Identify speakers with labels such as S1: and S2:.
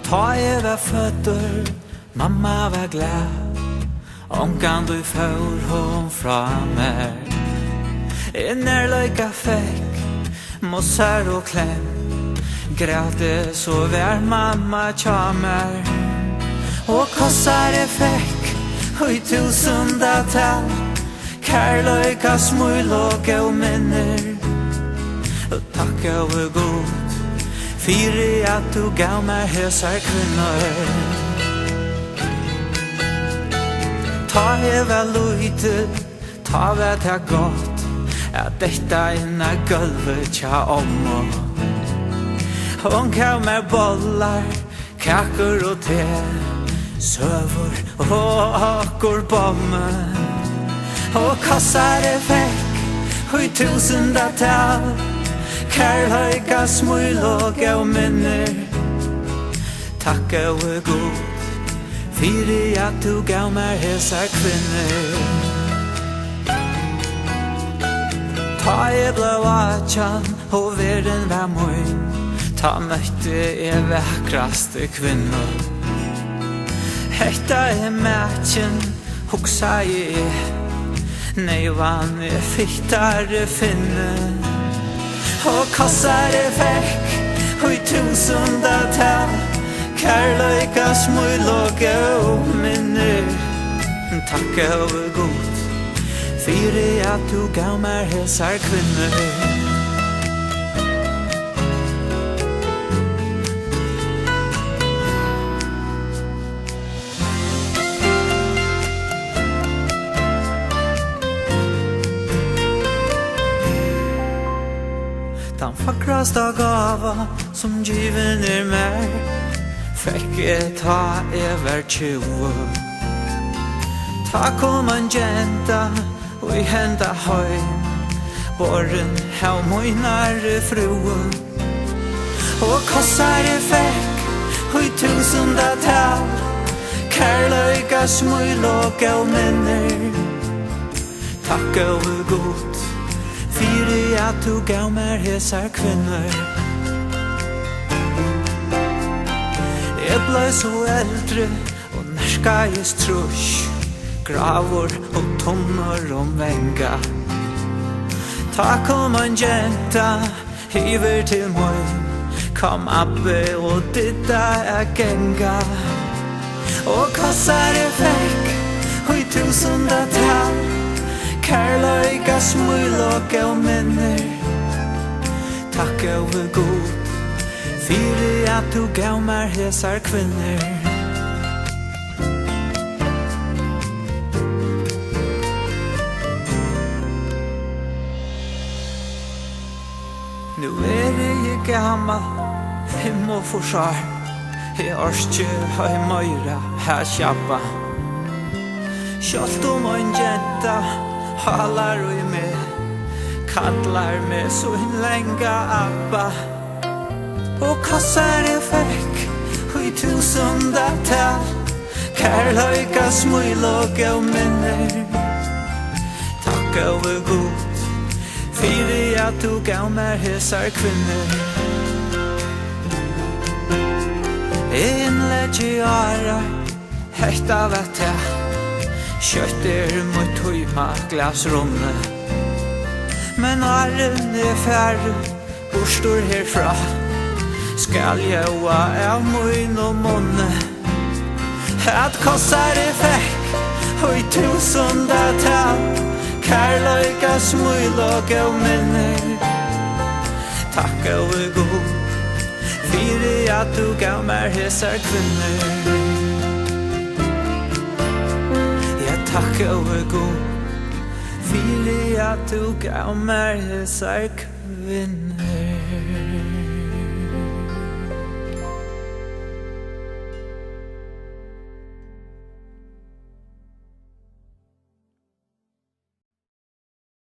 S1: Ta jeg var føtter, mamma var glad. Omgang du får hon fra meg. Nærløyka fikk, mossar og klem. Græte så vær mamma tja meg. Og kossar jeg fikk, og i tusendatal. Kærløyka smul og gau minner. Og takka og god, fyri at du gav meg hesar kvinnor. Ta heva lute, ta veta gott, at detta inna gulvet tja ommo. Hon gav meg bollar, kakur og te, søvor og akkur bomme. Og kassar jeg fikk, og i tusendatal, kærløyka smul og gau minner. Takka og god, fyri at du gav meg hesar kvinner. Ta jeg blå atjan og verden var moin. Ta møtte jeg vakraste kvinnor. Hetta matchen, hugsa jeg. Nei vann fittare finne. Og kassar jeg fikk, og i tusendatal. Kærløyka smul og gau minner. Takka og god, fyri at du gav meg hesar kvinner. Den fakrasta gava som given mer, fikk jeg ta ever 20. Ta kom en jenta og i henda heim, borren hau moinare frue. Og kossar jeg fikk, og i tusendatal, kærløyka smul og gau minner. Takka og god, fyri at du gav meg hesar kvinner. Jeg blei så eldre og nærskais trus, gravor og tonner om venga. Ta kom en jenta hiver til moin, kom abbe og ditta er genga. Og kassar jeg fikk, og i tusendatal, kærløyka smul og gau minner. Takka og god, fyri at du gav meg hesar kvinner. Nu jeg gammal, jeg må forsvar. Jeg orskje høy møyra her kjappa. Kjalt om en jenta, Allar og med, kallar med så en lenga abba. Og kassar jeg fikk, og i tusendatal, kærløyka smul og gau minner. Takka og god, fyri at du gav meg hesar kvinner. Innlegg i åra, hetta vet jeg, kjøtt mot tøyma glasromne. Men arren færre, bostor herfra, skal jaua av moin og måne. At kossar jeg fikk, og i tusendatal, kærløyka smul og gau minner. Takka og god, fyri at du gav meg hesar kvinner. Takka og god, fyri at du gav meg hesar kvinner.